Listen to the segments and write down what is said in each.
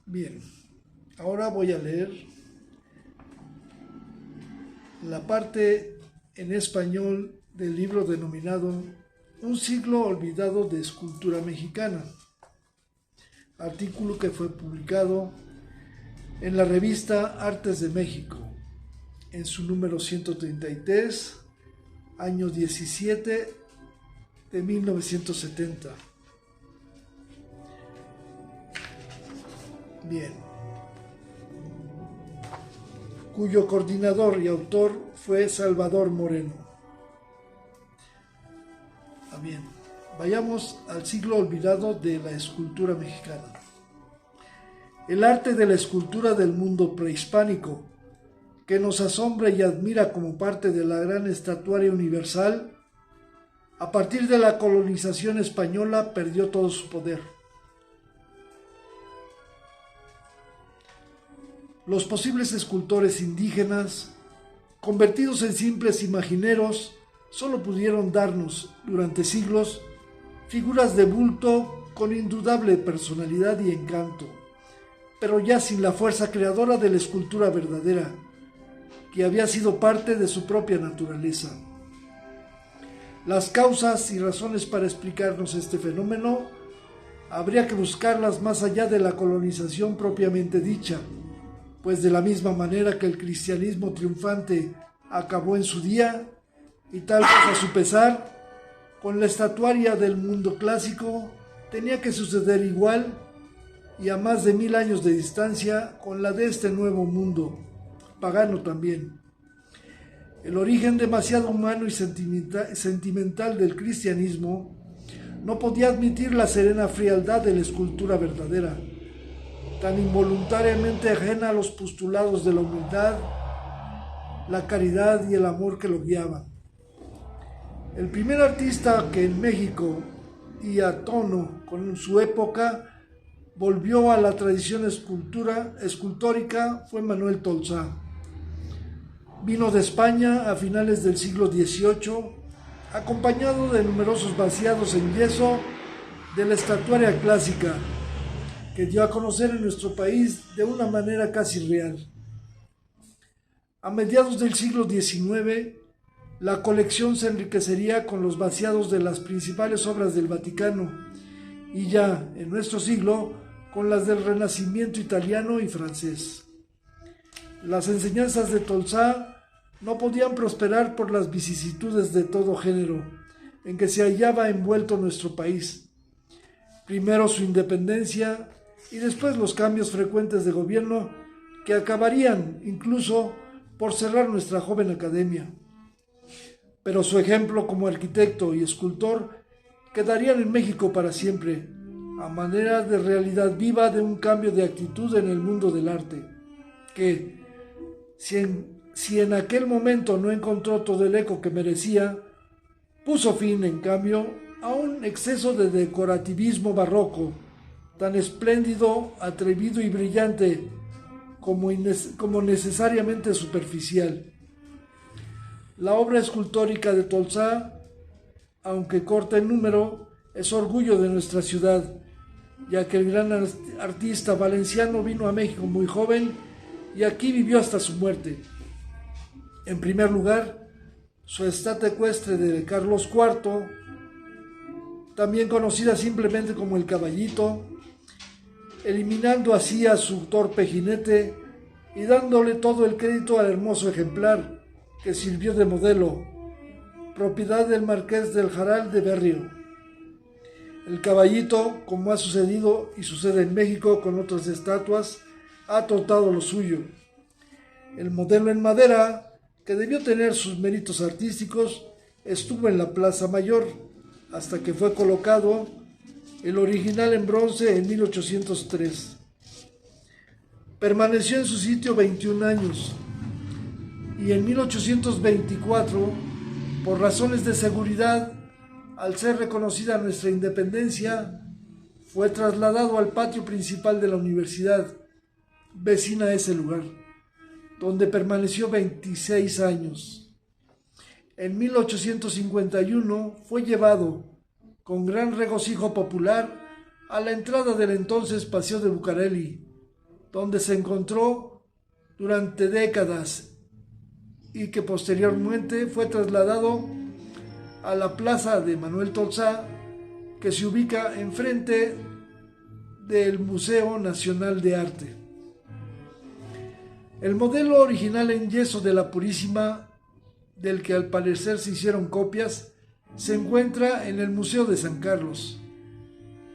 Bien, ahora voy a leer la parte en español del libro denominado Un siglo olvidado de escultura mexicana, artículo que fue publicado en la revista Artes de México, en su número 133, año 17 de 1970. Bien, cuyo coordinador y autor fue Salvador Moreno. Bien, vayamos al siglo olvidado de la escultura mexicana. El arte de la escultura del mundo prehispánico, que nos asombra y admira como parte de la gran estatuaria universal, a partir de la colonización española perdió todo su poder. Los posibles escultores indígenas, convertidos en simples imagineros, solo pudieron darnos, durante siglos, figuras de bulto con indudable personalidad y encanto, pero ya sin la fuerza creadora de la escultura verdadera, que había sido parte de su propia naturaleza. Las causas y razones para explicarnos este fenómeno habría que buscarlas más allá de la colonización propiamente dicha, pues de la misma manera que el cristianismo triunfante acabó en su día, y tal vez a su pesar, con la estatuaria del mundo clásico, tenía que suceder igual, y a más de 1000 años de distancia, con la de este nuevo mundo, pagano también. El origen demasiado humano y sentimental del cristianismo no podía admitir la serena frialdad de la escultura verdadera, tan involuntariamente ajena a los postulados de la humildad, la caridad y el amor que lo guiaban. El primer artista que en México, y a tono con su época, volvió a la tradición escultórica fue Manuel Tolsá. Vino de España a finales del siglo XVIII, acompañado de numerosos vaciados en yeso de la estatuaria clásica, que dio a conocer en nuestro país de una manera casi real. A mediados del siglo XIX, la colección se enriquecería con los vaciados de las principales obras del Vaticano, y ya en nuestro siglo con las del Renacimiento italiano y francés. Las enseñanzas de Tolsá no podían prosperar por las vicisitudes de todo género en que se hallaba envuelto nuestro país. Primero su independencia y después los cambios frecuentes de gobierno que acabarían incluso por cerrar nuestra joven academia. Pero su ejemplo como arquitecto y escultor quedarían en México para siempre, a manera de realidad viva de un cambio de actitud en el mundo del arte, que, si en aquel momento no encontró todo el eco que merecía, puso fin, en cambio, a un exceso de decorativismo barroco, tan espléndido, atrevido y brillante como necesariamente superficial. La obra escultórica de Tolsá, aunque corta en número, es orgullo de nuestra ciudad, ya que el gran artista valenciano vino a México muy joven y aquí vivió hasta su muerte. En primer lugar, su estatua ecuestre de Carlos IV, también conocida simplemente como el Caballito, eliminando así a su torpe jinete y dándole todo el crédito al hermoso ejemplar que sirvió de modelo, propiedad del Marqués del Jaral de Berrio. El Caballito, como ha sucedido y sucede en México con otras estatuas, ha tratado lo suyo. El modelo en madera, que debió tener sus méritos artísticos, estuvo en la Plaza Mayor hasta que fue colocado el original en bronce en 1803. Permaneció en su sitio 21 años y en 1824, por razones de seguridad, al ser reconocida nuestra independencia, fue trasladado al patio principal de la universidad, vecina a ese lugar, donde permaneció 26 años. En 1851 fue llevado, con gran regocijo popular, a la entrada del entonces Paseo de Bucareli, donde se encontró durante décadas y que posteriormente fue trasladado a la plaza de Manuel Tolsá, que se ubica enfrente del Museo Nacional de Arte. El modelo original en yeso de la Purísima, del que al parecer se hicieron copias, se encuentra en el Museo de San Carlos.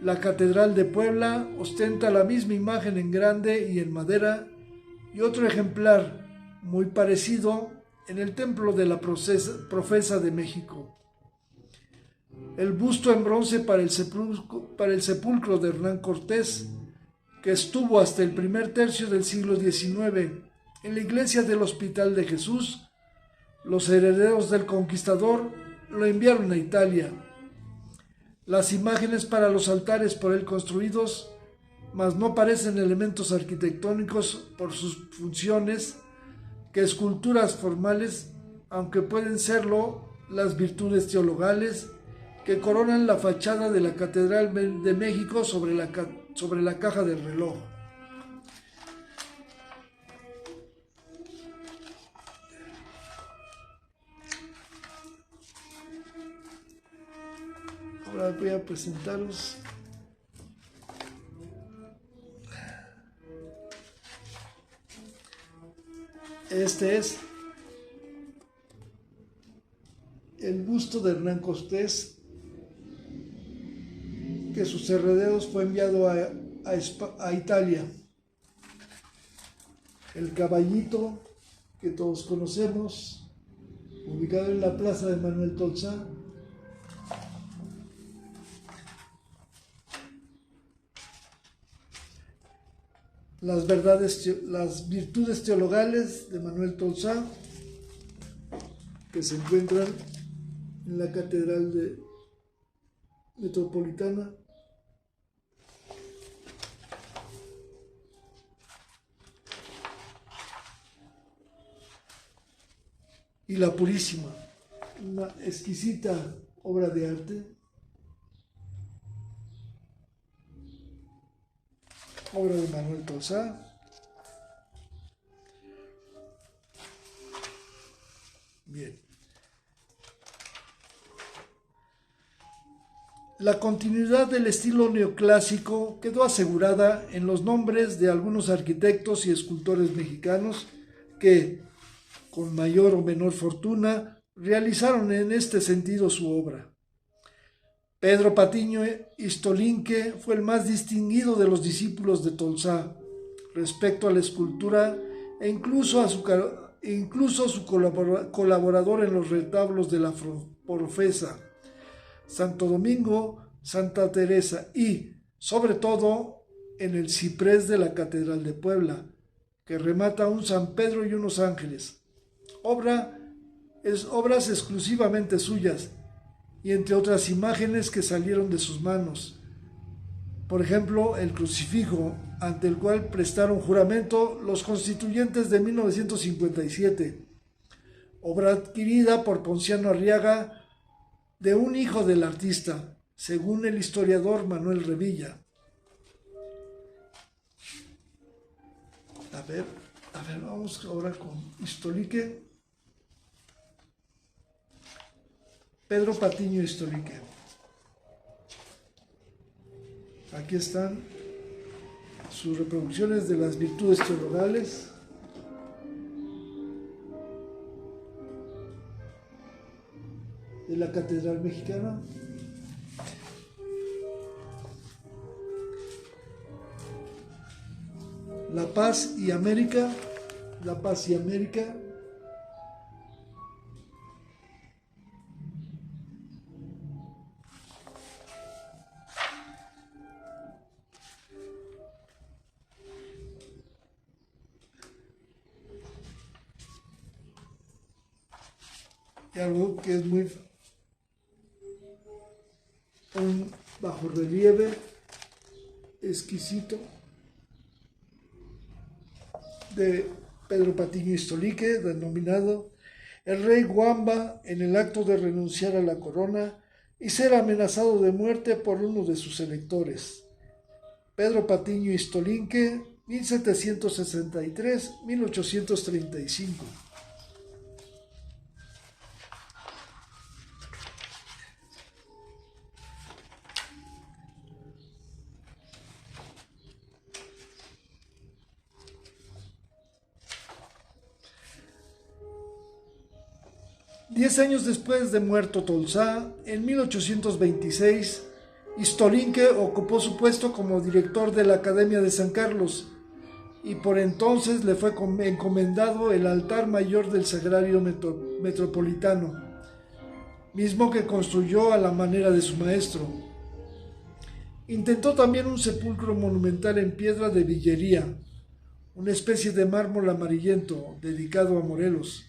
La Catedral de Puebla ostenta la misma imagen en grande y en madera, y otro ejemplar muy parecido en el Templo de la Profesa de México. El busto en bronce para el sepulcro de Hernán Cortés, que estuvo hasta el primer tercio del siglo XIX en la iglesia del Hospital de Jesús, los herederos del conquistador lo enviaron a Italia. Las imágenes para los altares por él construidos, mas no parecen elementos arquitectónicos por sus funciones que esculturas formales, aunque pueden serlo las virtudes teologales que coronan la fachada de la Catedral de México sobre la caja del reloj. Ahora voy a presentaros este es el busto de Hernán Cortés, que sus herederos fue enviado a Italia. El caballito que todos conocemos, ubicado en la plaza de Manuel Tolsá. Las virtudes teologales de Manuel Tolsá, que se encuentran en la Catedral Metropolitana. Y la Purísima, una exquisita obra de arte, obra de Manuel Tolsá. Bien. La continuidad del estilo neoclásico quedó asegurada en los nombres de algunos arquitectos y escultores mexicanos que, con mayor o menor fortuna, realizaron en este sentido su obra. Pedro Patiño Istolinque fue el más distinguido de los discípulos de Tolsá respecto a la escultura e incluso su colaborador en los retablos de la Profesa, Santo Domingo, Santa Teresa y, sobre todo, en el ciprés de la Catedral de Puebla, que remata un San Pedro y unos ángeles. Obras exclusivamente suyas, y entre otras imágenes que salieron de sus manos. Por ejemplo, el crucifijo, ante el cual prestaron juramento los constituyentes de 1957, obra adquirida por Ponciano Arriaga de un hijo del artista, según el historiador Manuel Revilla. A ver, vamos ahora con Istolinque. Pedro Patiño Istolinque. Aquí están sus reproducciones de las virtudes teologales. De la Catedral Mexicana. La Paz y América. La Paz y América. Y algo que es un bajorrelieve exquisito de Pedro Patiño Istolinque, denominado el rey Guamba en el acto de renunciar a la corona y ser amenazado de muerte por uno de sus electores. Pedro Patiño Istolinque 1763-1835. 10 años después de muerto Tolsá, en 1826, Istolinque ocupó su puesto como director de la Academia de San Carlos y por entonces le fue encomendado el altar mayor del Sagrario Metropolitano, mismo que construyó a la manera de su maestro. Intentó también un sepulcro monumental en piedra de villería, una especie de mármol amarillento dedicado a Morelos,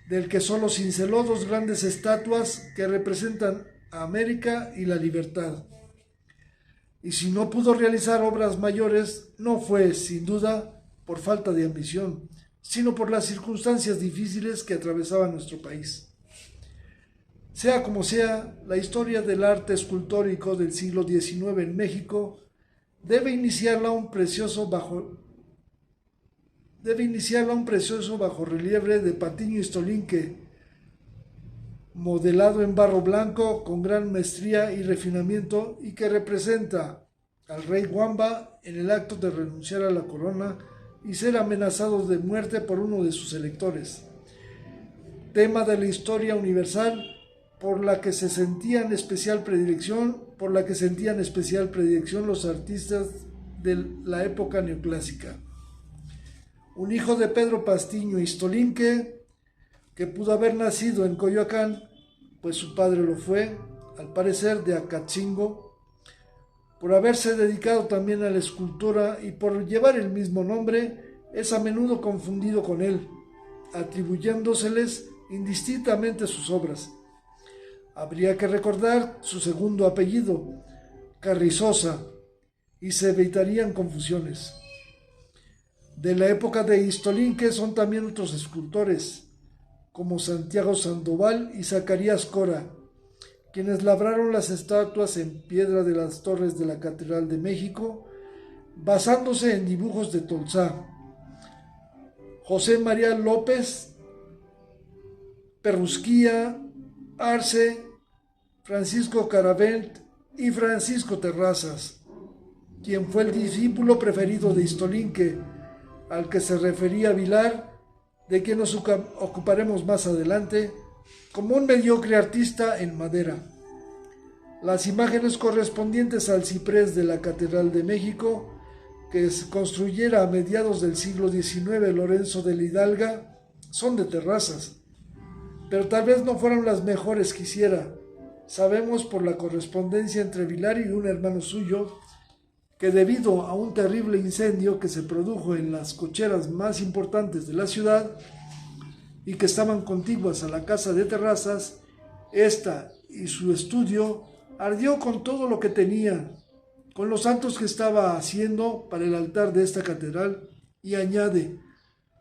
del que solo cinceló dos grandes estatuas que representan a América y la libertad. Y si no pudo realizar obras mayores, no fue, sin duda, por falta de ambición, sino por las circunstancias difíciles que atravesaba nuestro país. Sea como sea, la historia del arte escultórico del siglo XIX en México debe iniciarla un precioso bajorrelieve de Patiño Istolinque, modelado en barro blanco con gran maestría y refinamiento y que representa al rey Wamba en el acto de renunciar a la corona y ser amenazado de muerte por uno de sus electores. Tema de la historia universal por la que sentían especial predilección los artistas de la época neoclásica. Un hijo de Pedro Patiño Istolinque, que pudo haber nacido en Coyoacán, pues su padre lo fue, al parecer de Acatzingo, por haberse dedicado también a la escultura y por llevar el mismo nombre, es a menudo confundido con él, atribuyéndoseles indistintamente sus obras. Habría que recordar su segundo apellido, Carrizosa, y se evitarían confusiones. De la época de Istolinque son también otros escultores, como Santiago Sandoval y Zacarías Cora, quienes labraron las estatuas en piedra de las torres de la Catedral de México, basándose en dibujos de Tolsá. José María López, Perrusquía, Arce, Francisco Caravent y Francisco Terrazas, quien fue el discípulo preferido de Istolinque, al que se refería Vilar, de quien nos ocuparemos más adelante, como un mediocre artista en madera. Las imágenes correspondientes al ciprés de la Catedral de México, que se construyera a mediados del siglo XIX Lorenzo de la Hidalga, son de Terrazas, pero tal vez no fueron las mejores que hiciera. Sabemos por la correspondencia entre Vilar y un hermano suyo, que debido a un terrible incendio que se produjo en las cocheras más importantes de la ciudad y que estaban contiguas a la casa de Terrazas, esta y su estudio ardió con todo lo que tenía, con los santos que estaba haciendo para el altar de esta catedral, y añade,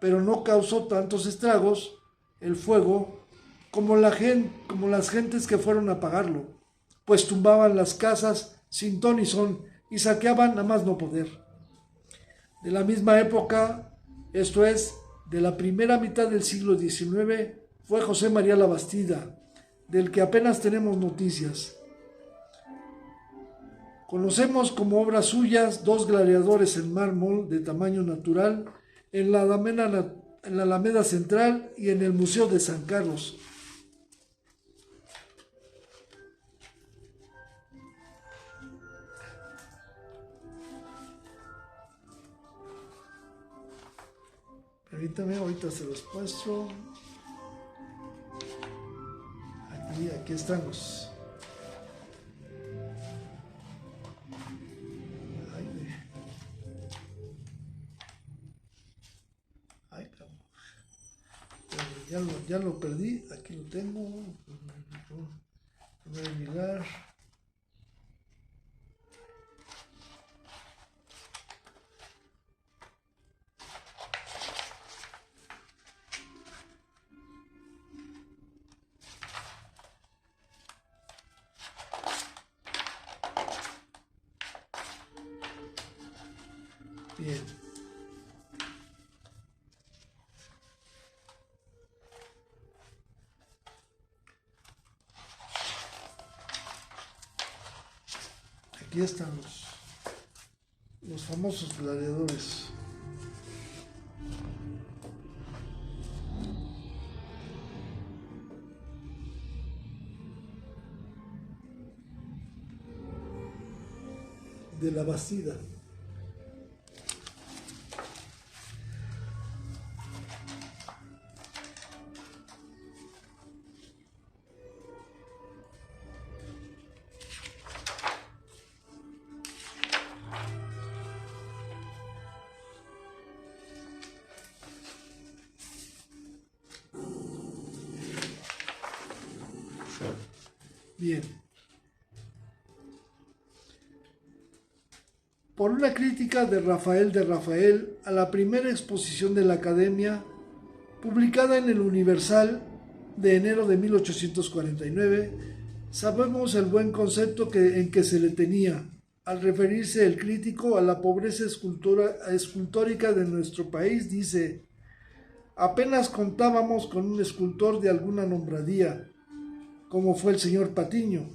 pero no causó tantos estragos el fuego como las gentes que fueron a apagarlo, pues tumbaban las casas sin ton ni son y saqueaban a más no poder. De la misma época, esto es, de la primera mitad del siglo XIX, fue José María Labastida, del que apenas tenemos noticias. Conocemos como obras suyas dos gladiadores en mármol de tamaño natural en la Alameda Central y en el Museo de San Carlos. Permítame, ahorita se los muestro. Aquí estamos. Ya lo perdí. Aquí lo tengo. Voy a mirar. Bien. Aquí están los famosos gladiadores. De la Bastida. Bien. Por una crítica de Rafael a la primera exposición de la Academia, publicada en el Universal de enero de 1849, sabemos el buen concepto en que se le tenía, al referirse el crítico a la pobreza escultórica de nuestro país. Dice: apenas contábamos con un escultor de alguna nombradía, como fue el señor Patiño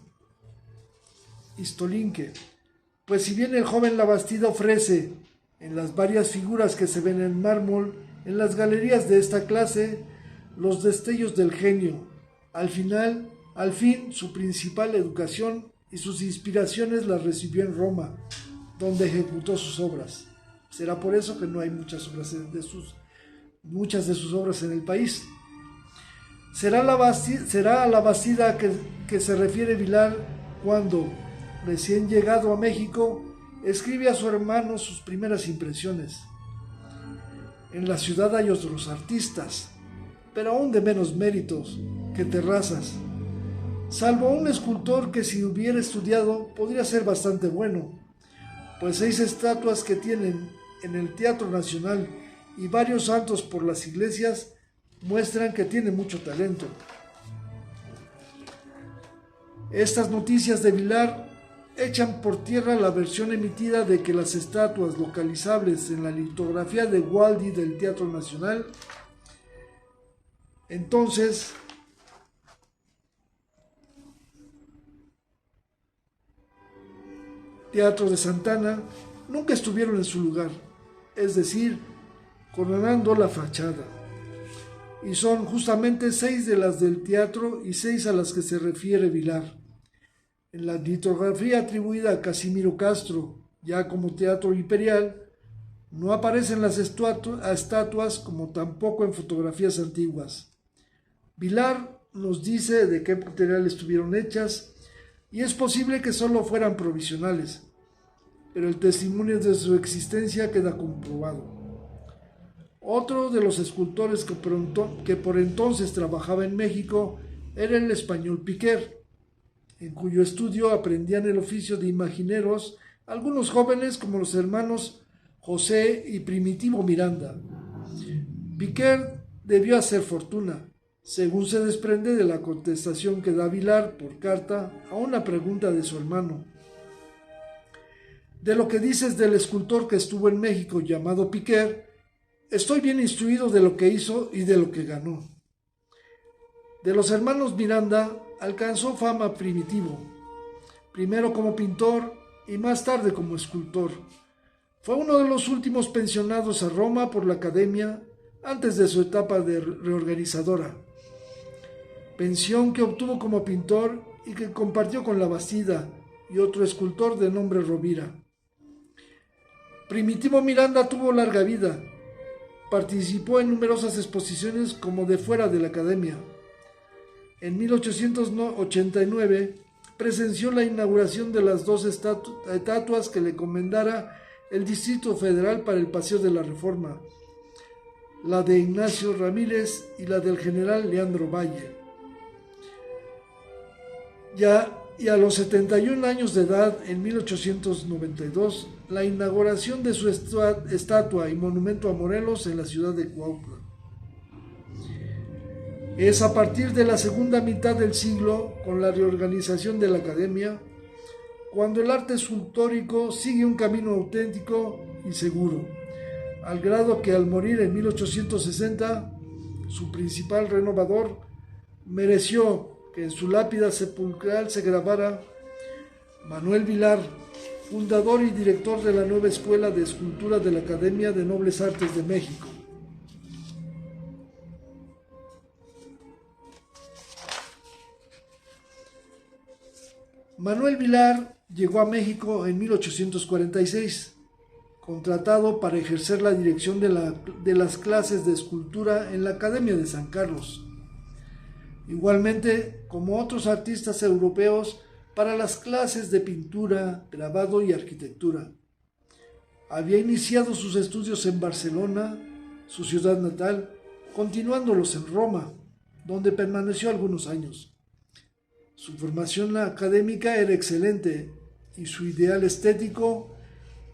Istolinque, pues si bien el joven Labastida ofrece, en las varias figuras que se ven en mármol en las galerías de esta clase, los destellos del genio, al fin su principal educación y sus inspiraciones las recibió en Roma, donde ejecutó sus obras. Será por eso que no hay muchas de sus obras en el país. Será a la Bastida que se refiere Vilar cuando, recién llegado a México, escribe a su hermano sus primeras impresiones. En la ciudad hay otros artistas, pero aún de menos méritos que Terrazas, salvo un escultor que, si hubiera estudiado, podría ser bastante bueno, pues 6 estatuas que tienen en el Teatro Nacional y varios santos por las iglesias muestran que tiene mucho talento. Estas noticias de Vilar echan por tierra la versión emitida de que las estatuas localizables en la litografía de Gualdi del Teatro Nacional, entonces Teatro de Santana, nunca estuvieron en su lugar, es decir, coronando la fachada. Y son justamente 6 de las del teatro y 6 a las que se refiere Vilar. En la litografía atribuida a Casimiro Castro, ya como Teatro Imperial, no aparecen las estatuas, como tampoco en fotografías antiguas. Vilar nos dice de qué material estuvieron hechas, y es posible que solo fueran provisionales, pero el testimonio de su existencia queda comprobado. Otro de los escultores que por entonces trabajaba en México era el español Piquer, en cuyo estudio aprendían el oficio de imagineros algunos jóvenes como los hermanos José y Primitivo Miranda. Piquer debió hacer fortuna, según se desprende de la contestación que da Vilar por carta a una pregunta de su hermano. De lo que dices del escultor que estuvo en México llamado Piquer, estoy bien instruido de lo que hizo y de lo que ganó. De los hermanos Miranda alcanzó fama Primitivo, primero como pintor y más tarde como escultor. Fue uno de los últimos pensionados a Roma por la Academia antes de su etapa de reorganizadora, pensión que obtuvo como pintor y que compartió con la Bastida y otro escultor de nombre Rovira. Primitivo Miranda tuvo larga vida. Participó en numerosas exposiciones como de fuera de la Academia. En 1889 presenció la inauguración de las 2 estatuas que le encomendara el Distrito Federal para el Paseo de la Reforma, la de Ignacio Ramírez y la del general Leandro Valle. Y a los 71 años de edad, en 1892, la inauguración de su estatua y monumento a Morelos en la ciudad de Cuautla. Es a partir de la segunda mitad del siglo, con la reorganización de la Academia, cuando el arte escultórico sigue un camino auténtico y seguro, al grado que al morir en 1860, su principal renovador mereció que en su lápida sepulcral se grabara: Manuel Vilar, fundador y director de la nueva Escuela de Escultura de la Academia de Nobles Artes de México. Manuel Vilar llegó a México en 1846, contratado para ejercer la dirección de las clases de escultura en la Academia de San Carlos. Igualmente, como otros artistas europeos, para las clases de pintura, grabado y arquitectura. Había iniciado sus estudios en Barcelona, su ciudad natal, continuándolos en Roma, donde permaneció algunos años. Su formación académica era excelente y su ideal estético,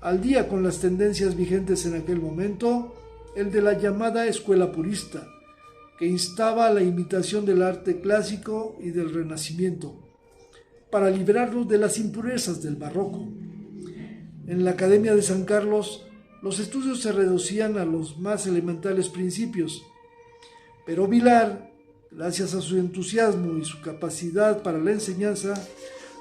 al día con las tendencias vigentes en aquel momento, el de la llamada escuela purista, que instaba a la imitación del arte clásico y del Renacimiento, para liberarnos de las impurezas del barroco. En la Academia de San Carlos, los estudios se reducían a los más elementales principios, pero Vilar, gracias a su entusiasmo y su capacidad para la enseñanza,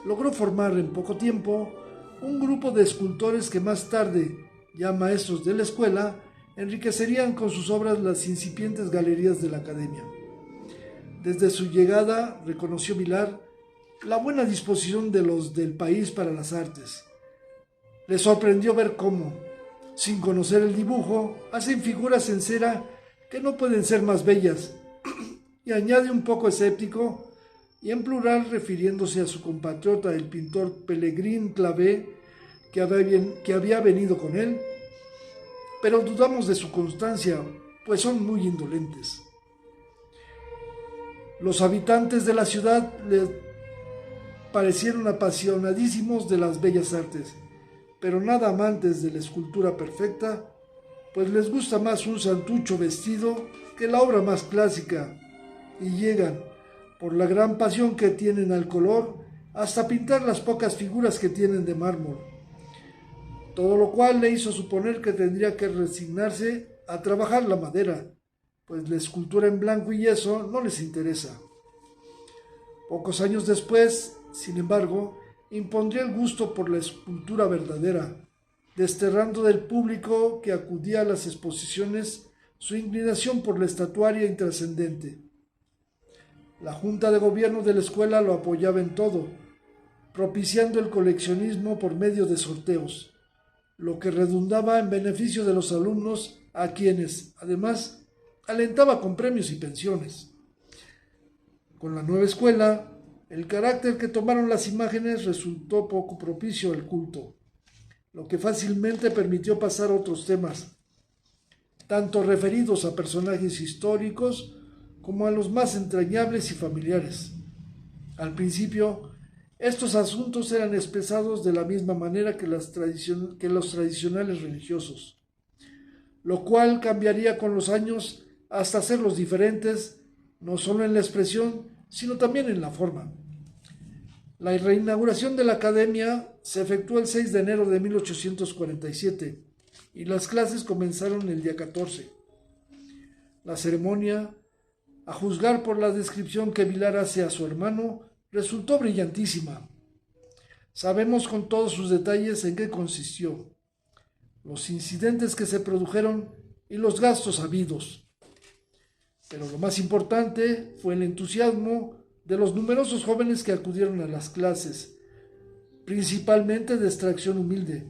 logró formar en poco tiempo un grupo de escultores que más tarde, ya maestros de la escuela, enriquecerían con sus obras las incipientes galerías de la Academia. Desde su llegada, reconoció Vilar la buena disposición de los del país para las artes. Le sorprendió ver cómo, sin conocer el dibujo, hacen figuras en cera que no pueden ser más bellas, y añade un poco escéptico, y en plural refiriéndose a su compatriota el pintor Pellegrin Clavé, que había venido con él, pero dudamos de su constancia, pues son muy indolentes. Los habitantes de la ciudad le parecieron apasionadísimos de las bellas artes, pero nada amantes de la escultura perfecta, pues les gusta más un santucho vestido que la obra más clásica, y llegan, por la gran pasión que tienen al color, hasta pintar las pocas figuras que tienen de mármol. Todo lo cual le hizo suponer que tendría que resignarse a trabajar la madera, pues la escultura en blanco y yeso no les interesa. Pocos años después, sin embargo, impondría el gusto por la escultura verdadera, desterrando del público que acudía a las exposiciones su inclinación por la estatuaria intrascendente. La Junta de Gobierno de la escuela lo apoyaba en todo, propiciando el coleccionismo por medio de sorteos, lo que redundaba en beneficio de los alumnos, a quienes, además, alentaba con premios y pensiones. Con la nueva escuela, el carácter que tomaron las imágenes resultó poco propicio al culto, lo que fácilmente permitió pasar a otros temas, tanto referidos a personajes históricos como a los más entrañables y familiares. Al principio, estos asuntos eran expresados de la misma manera que los tradicionales religiosos, lo cual cambiaría con los años hasta hacerlos diferentes, no solo en la expresión, sino también en la forma. La reinauguración de la Academia se efectuó el 6 de enero de 1847 y las clases comenzaron el día 14. La ceremonia, a juzgar por la descripción que Vilar hace a su hermano, resultó brillantísima. Sabemos con todos sus detalles en qué consistió, los incidentes que se produjeron y los gastos habidos. Pero lo más importante fue el entusiasmo de los numerosos jóvenes que acudieron a las clases, principalmente de extracción humilde,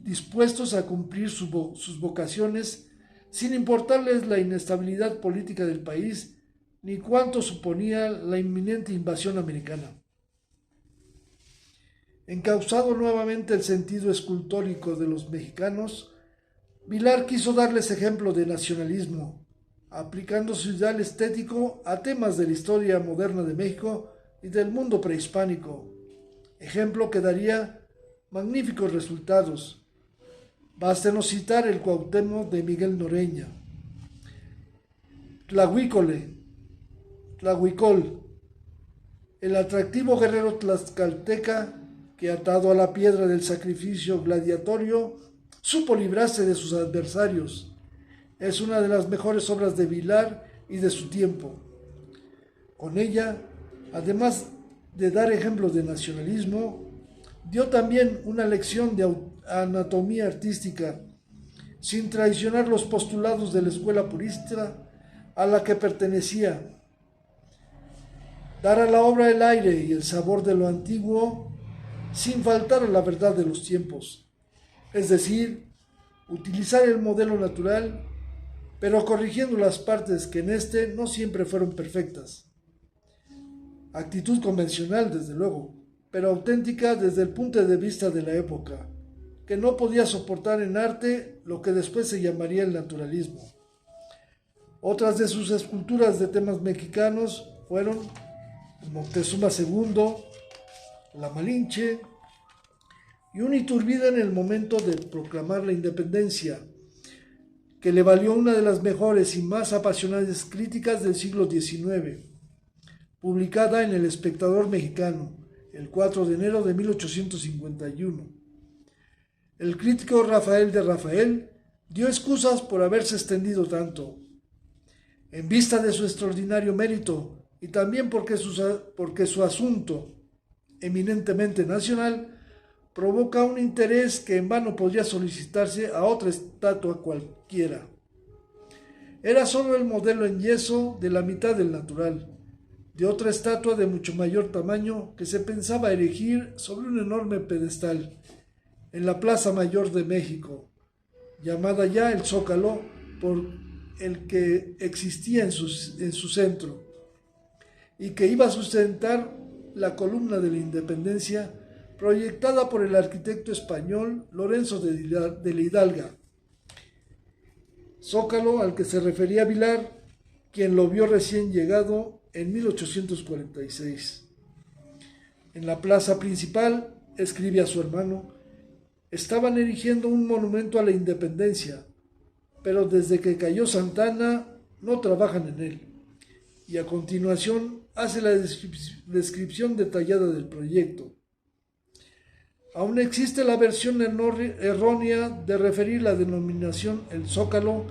dispuestos a cumplir sus vocaciones sin importarles la inestabilidad política del país ni cuánto suponía la inminente invasión americana. Encauzado nuevamente el sentido escultórico de los mexicanos, Vilar quiso darles ejemplo de nacionalismo, aplicando su ideal estético a temas de la historia moderna de México y del mundo prehispánico, ejemplo que daría magníficos resultados. Bástenos citar el Cuauhtémoc de Miguel Noreña, Tlahuicol, el atractivo guerrero tlaxcalteca que, atado a la piedra del sacrificio gladiatorio, supo librarse de sus adversarios. Es una de las mejores obras de Vilar y de su tiempo. Con ella, además de dar ejemplos de nacionalismo, Dio también una lección de anatomía artística, sin traicionar los postulados de la escuela purista a la que pertenecía. Dar a la obra el aire y el sabor de lo antiguo, sin faltar a la verdad de los tiempos. Es decir, utilizar el modelo natural, pero corrigiendo las partes que en este no siempre fueron perfectas. Actitud convencional, desde luego, pero auténtica desde el punto de vista de la época, que no podía soportar en arte lo que después se llamaría el naturalismo. Otras de sus esculturas de temas mexicanos fueron Moctezuma II, La Malinche y un Iturbide en el momento de proclamar la independencia, que le valió una de las mejores y más apasionadas críticas del siglo XIX, publicada en El Espectador Mexicano, el 4 de enero de 1851. El crítico Rafael de Rafael dio excusas por haberse extendido tanto. En vista de su extraordinario mérito y también porque su asunto, eminentemente nacional, provoca un interés que en vano podría solicitarse a otra estatua cualquiera. Era solo el modelo en yeso de la mitad del natural, de otra estatua de mucho mayor tamaño que se pensaba erigir sobre un enorme pedestal en la Plaza Mayor de México, llamada ya el Zócalo por el que existía en su centro, y que iba a sustentar la columna de la Independencia proyectada por el arquitecto español Lorenzo de la Hidalga. Zócalo al que se refería Vilar, quien lo vio recién llegado en 1846. En la plaza principal, escribe a su hermano, estaban erigiendo un monumento a la Independencia, pero desde que cayó Santa Anna no trabajan en él. Y a continuación hace la descripción detallada del proyecto. Aún existe la versión errónea de referir la denominación El Zócalo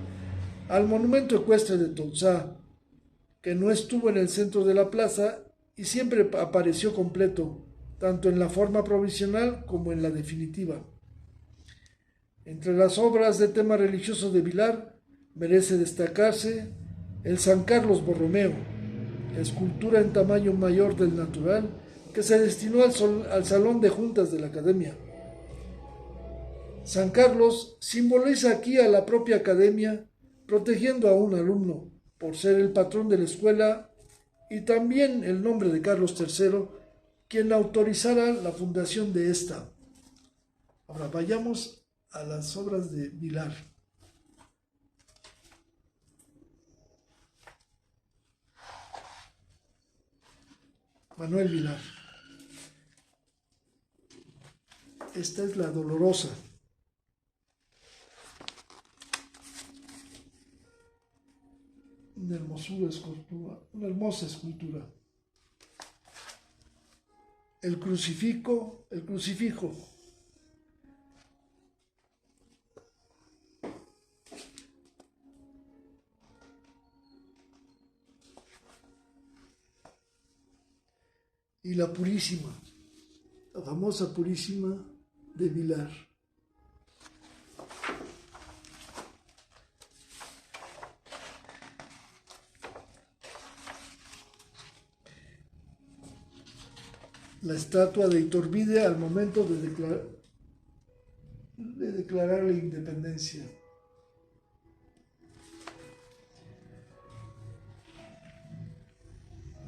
al monumento ecuestre de Tolsá, que no estuvo en el centro de la plaza y siempre apareció completo, tanto en la forma provisional como en la definitiva. Entre las obras de tema religioso de Vilar merece destacarse el San Carlos Borromeo, escultura en tamaño mayor del natural que se destinó al Salón de Juntas de la Academia. San Carlos simboliza aquí a la propia Academia, protegiendo a un alumno por ser el patrón de la escuela y también el nombre de Carlos III, quien autorizara la fundación de esta. Ahora vayamos a las obras de Vilar. Manuel Vilar. Esta es la Dolorosa. Una hermosa escultura. El crucifijo. Y la Purísima, la famosa Purísima de Vilar. La estatua de Iturbide al momento de declarar la independencia.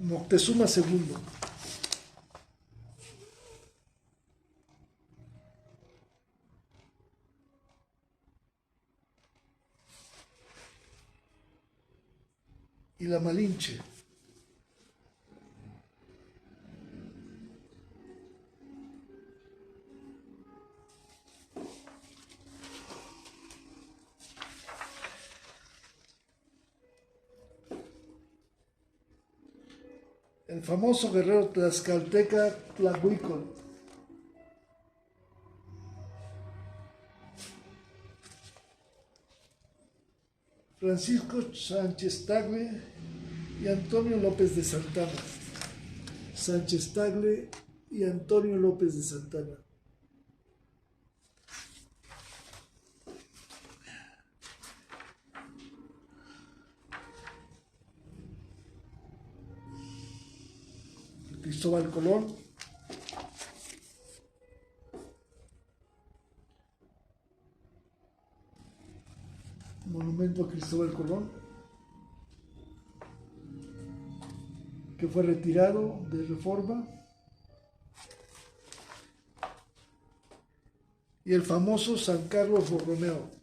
Moctezuma II. Y la Malinche. El famoso guerrero tlaxcalteca Tlahuicol. Francisco Sánchez Tagle y Antonio López de Santana. Sánchez Tagle y Antonio López de Santana. Cristóbal Colón. Monumento a Cristóbal Colón, que fue retirado de Reforma. Y el famoso San Carlos Borromeo,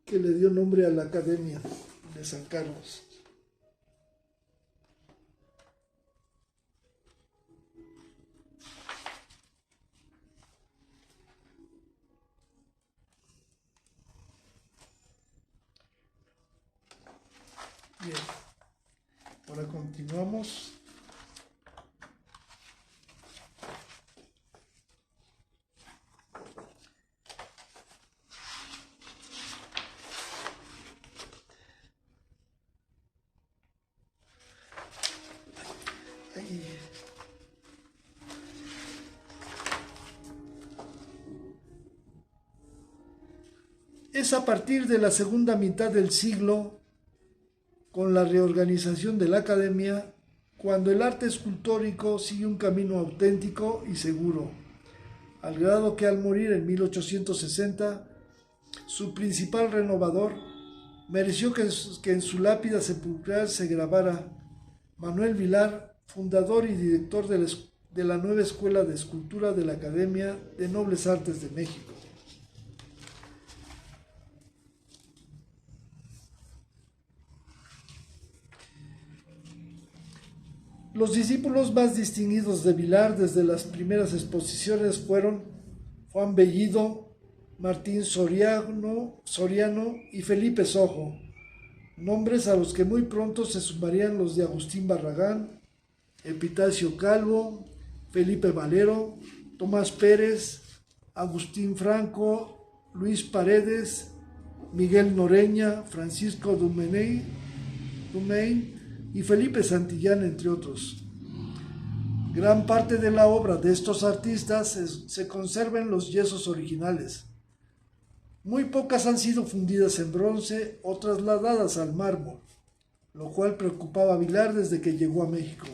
que le dio nombre a la Academia de San Carlos. Bien, ahora continuamos. Es a partir de la segunda mitad del siglo, con la reorganización de la academia, cuando el arte escultórico sigue un camino auténtico y seguro, al grado que al morir en 1860, su principal renovador mereció que en su lápida sepulcral se grabara: Manuel Vilar, fundador y director de la nueva Escuela de Escultura de la Academia de Nobles Artes de México. Los discípulos más distinguidos de Vilar desde las primeras exposiciones fueron Juan Bellido, Martín Soriano y Felipe Sojo, nombres a los que muy pronto se sumarían los de Agustín Barragán, Epitacio Calvo, Felipe Valero, Tomás Pérez, Agustín Franco, Luis Paredes, Miguel Noreña, Francisco Dumein y Felipe Santillán, entre otros. Gran parte de la obra de estos artistas se conserva en los yesos originales. Muy pocas han sido fundidas en bronce o trasladadas al mármol, lo cual preocupaba a Vilar desde que llegó a México.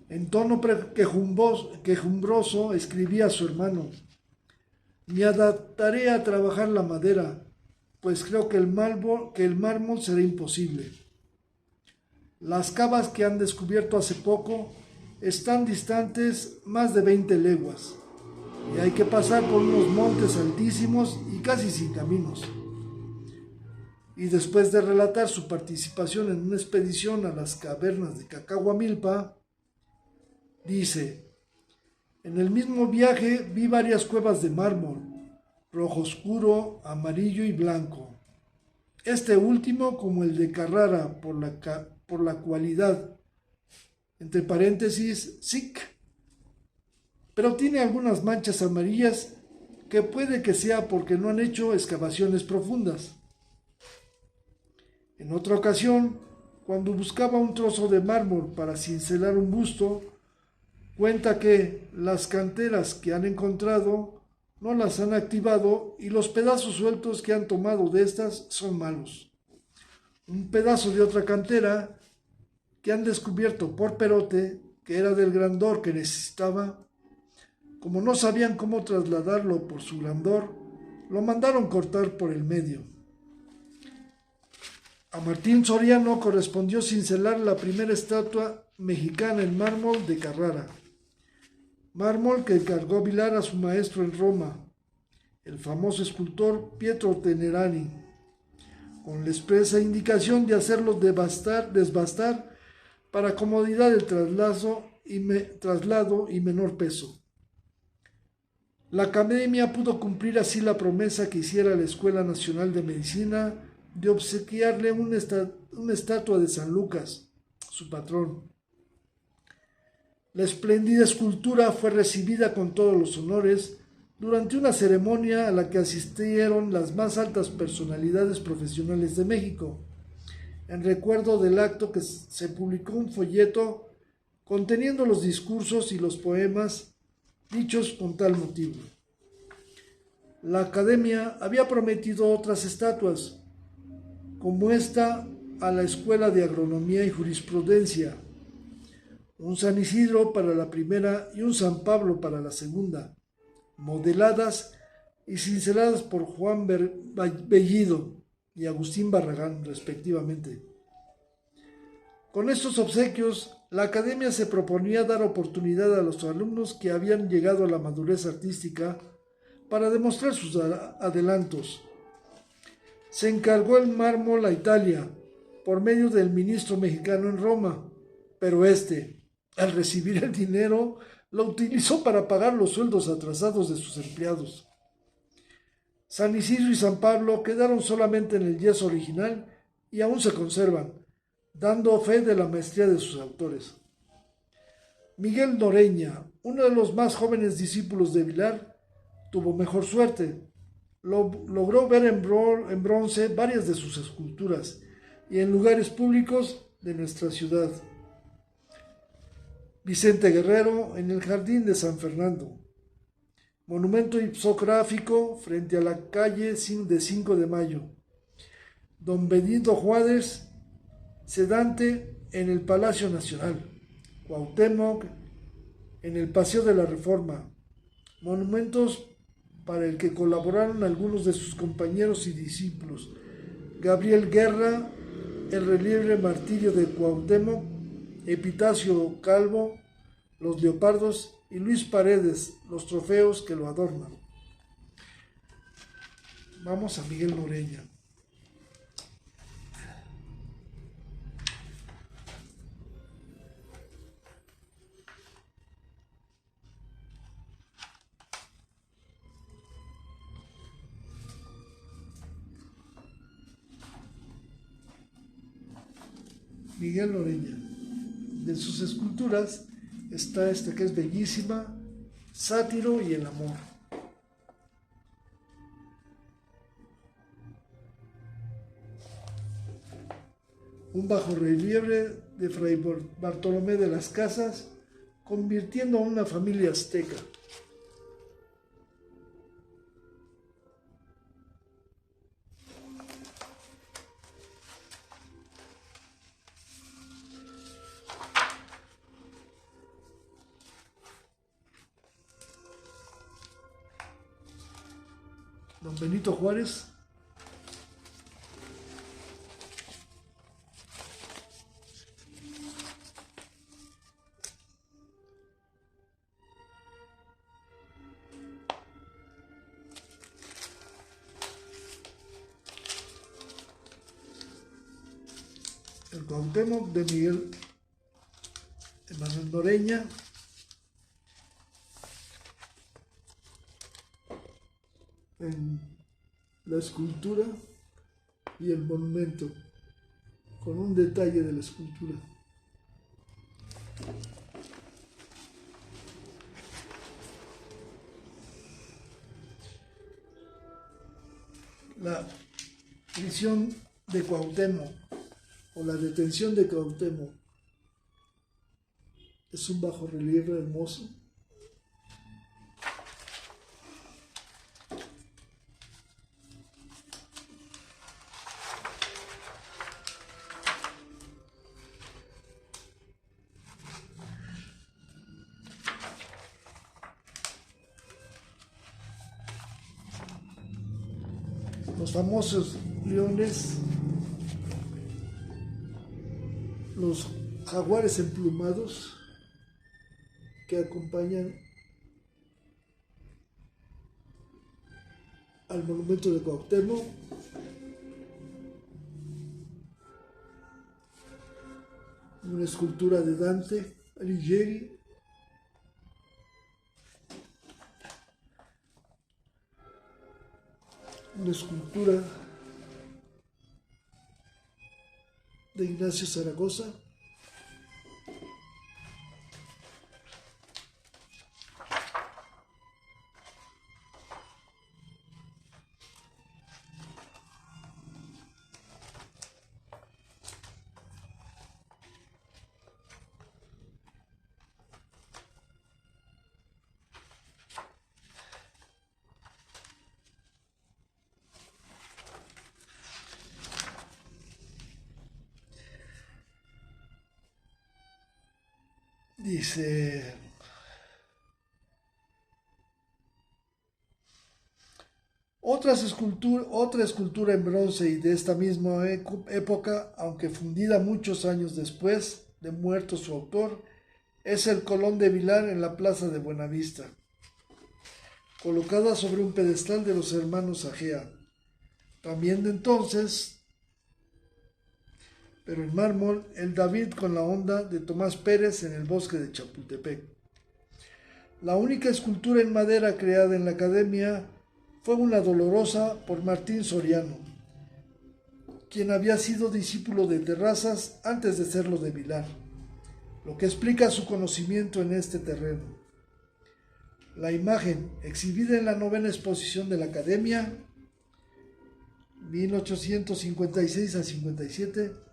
En tono quejumbroso escribía a su hermano: me adaptaré a trabajar la madera, pues creo que el mármol será imposible. Las cavas que han descubierto hace poco están distantes más de 20 leguas y hay que pasar por unos montes altísimos y casi sin caminos. Y después de relatar su participación en una expedición a las cavernas de Cacahuamilpa, dice: en el mismo viaje vi varias cuevas de mármol, rojo oscuro, amarillo y blanco. Este último como el de Carrara por la cualidad, entre paréntesis, sic, pero tiene algunas manchas amarillas que puede que sea porque no han hecho excavaciones profundas. En otra ocasión, cuando buscaba un trozo de mármol para cincelar un busto, cuenta que las canteras que han encontrado no las han activado y los pedazos sueltos que han tomado de estas son malos. Un pedazo de otra cantera que han descubierto por Perote, que era del grandor que necesitaba, como no sabían cómo trasladarlo por su grandor, lo mandaron cortar por el medio. A Martín Soriano correspondió cincelar la primera estatua mexicana en mármol de Carrara, mármol que encargó Vilar a su maestro en Roma, el famoso escultor Pietro Tenerani, con la expresa indicación de hacerlo desbastar para comodidad del traslado y menor peso. La Academia pudo cumplir así la promesa que hiciera la Escuela Nacional de Medicina de obsequiarle una estatua de San Lucas, su patrón. La espléndida escultura fue recibida con todos los honores durante una ceremonia a la que asistieron las más altas personalidades profesionales de México. En recuerdo del acto que se publicó un folleto conteniendo los discursos y los poemas dichos con tal motivo. La academia había prometido otras estatuas, como esta a la Escuela de Agronomía y Jurisprudencia, un San Isidro para la primera y un San Pablo para la segunda, modeladas y cinceladas por Juan Bellido y Agustín Barragán, respectivamente. Con estos obsequios, la academia se proponía dar oportunidad a los alumnos que habían llegado a la madurez artística para demostrar sus adelantos. Se encargó el mármol a Italia por medio del ministro mexicano en Roma, pero este, al recibir el dinero, lo utilizó para pagar los sueldos atrasados de sus empleados. San Isidro y San Pablo quedaron solamente en el yeso original y aún se conservan, dando fe de la maestría de sus autores. Miguel Noreña, uno de los más jóvenes discípulos de Vilar, tuvo mejor suerte. Logró ver en bronce varias de sus esculturas y en lugares públicos de nuestra ciudad. Vicente Guerrero en el Jardín de San Fernando. Monumento ipsográfico frente a la calle de 5 de Mayo. Don Benito Juárez Sedante en el Palacio Nacional. Cuauhtémoc en el Paseo de la Reforma. Monumentos para el que colaboraron algunos de sus compañeros y discípulos. Gabriel Guerra, el relieve Martirio de Cuauhtémoc, Epitafio Calvo, los leopardos y Luis Paredes, los trofeos que lo adornan. Vamos a Miguel Noreña. Miguel Noreña. De sus esculturas está esta que es bellísima, Sátiro y el amor. Un bajorrelieve de Fray Bartolomé de las Casas, convirtiendo a una familia azteca. Don Benito Juárez. El Cuauhtémoc de Miguel Emanuel Noreña. En la escultura y el monumento, con un detalle de la escultura. La prisión de Cuauhtémoc o la detención de Cuauhtémoc es un bajorrelieve hermoso. Los famosos leones, los jaguares emplumados que acompañan al monumento de Cuauhtémoc, una escultura de Dante Alighieri, una escultura de Ignacio Zaragoza, Dice, otra escultura en bronce y de esta misma época, aunque fundida muchos años después de muerto su autor, es el Colón de Vilar en la plaza de Buenavista, colocada sobre un pedestal de los hermanos Agea, también de entonces, pero en mármol, el David con la onda de Tomás Pérez en el bosque de Chapultepec. La única escultura en madera creada en la academia fue una dolorosa por Martín Soriano, quien había sido discípulo de Terrazas antes de serlo de Vilar, lo que explica su conocimiento en este terreno. La imagen, exhibida en la 9ª exposición de la Academia, 1856 a 57,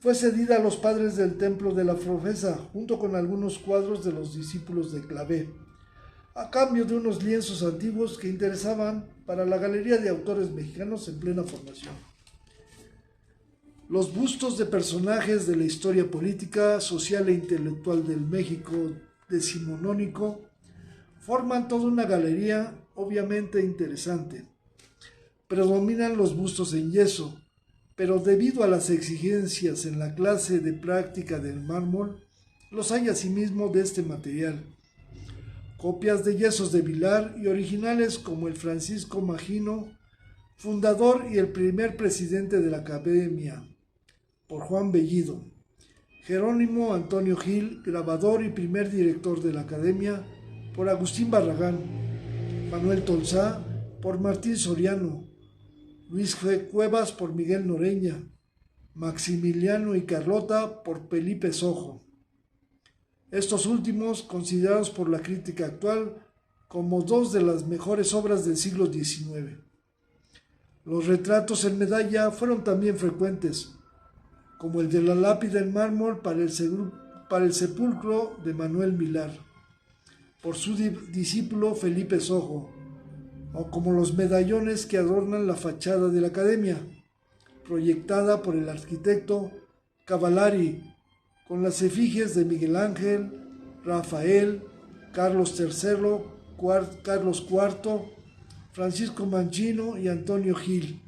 fue cedida a los padres del Templo de la Profesa, junto con algunos cuadros de los discípulos de Clavé, a cambio de unos lienzos antiguos que interesaban para la Galería de Autores Mexicanos en plena formación. Los bustos de personajes de la historia política, social e intelectual del México decimonónico forman toda una galería obviamente interesante. Predominan los bustos en yeso, pero debido a las exigencias en la clase de práctica del mármol, los hay asimismo de este material. Copias de yesos de Vilar y originales como el Francisco Magino, fundador y el primer presidente de la Academia, por Juan Bellido. Jerónimo Antonio Gil, grabador y primer director de la Academia, por Agustín Barragán. Manuel Tolsá, por Martín Soriano. Luis G. Cuevas por Miguel Noreña, Maximiliano y Carlota por Felipe Sojo. Estos últimos considerados por la crítica actual como dos de las mejores obras del siglo XIX. Los retratos en medalla fueron también frecuentes, como el de la lápida en mármol para el sepulcro de Manuel Vilar, por su discípulo Felipe Sojo, o como los medallones que adornan la fachada de la Academia, proyectada por el arquitecto Cavallari, con las efigies de Miguel Ángel, Rafael, Carlos III, Carlos IV, Francisco Mancino y Antonio Gil,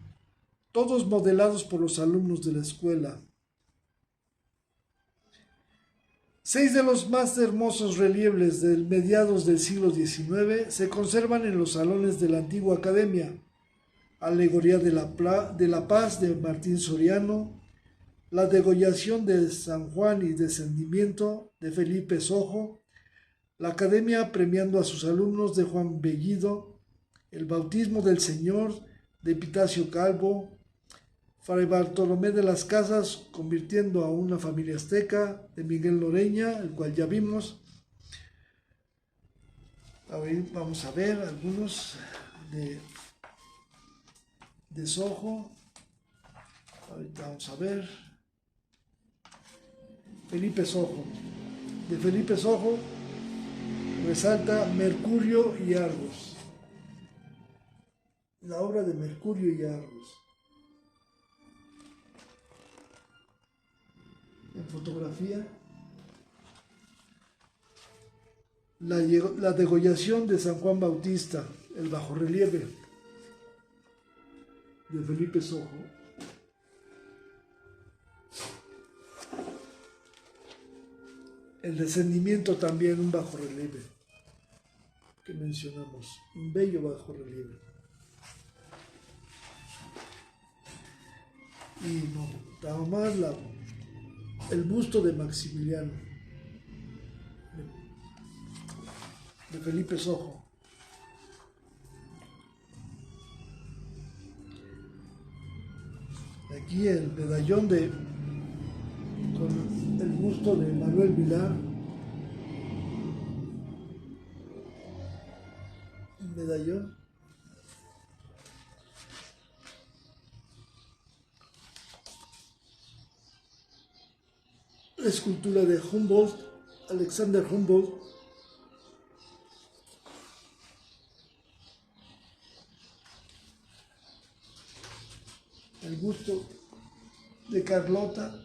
todos modelados por los alumnos de la escuela. 6 de los más hermosos relieves de mediados del siglo XIX se conservan en los salones de la antigua Academia: Alegoría de la Paz de Martín Soriano, la degollación de San Juan y Descendimiento de Felipe Sojo, la Academia premiando a sus alumnos de Juan Bellido, el Bautismo del Señor de Epitacio Calvo, Fray Bartolomé de las Casas convirtiendo a una familia azteca de Miguel Noreña, el cual ya vimos. Vamos a ver algunos de Sojo. Ahorita vamos a ver. Felipe Sojo. De Felipe Sojo resalta Mercurio y Argos. La obra de Mercurio y Argos. En fotografía, la degollación de San Juan Bautista, el bajorrelieve de Felipe Sojo. El Descendimiento también, un bajorrelieve que mencionamos, un bello bajorrelieve. Y no, nada más el busto de Maximiliano, de Felipe Sojo. Aquí el medallón con el busto de Manuel Vilar. El medallón. La escultura de Humboldt, Alexander Humboldt. El busto de Carlota.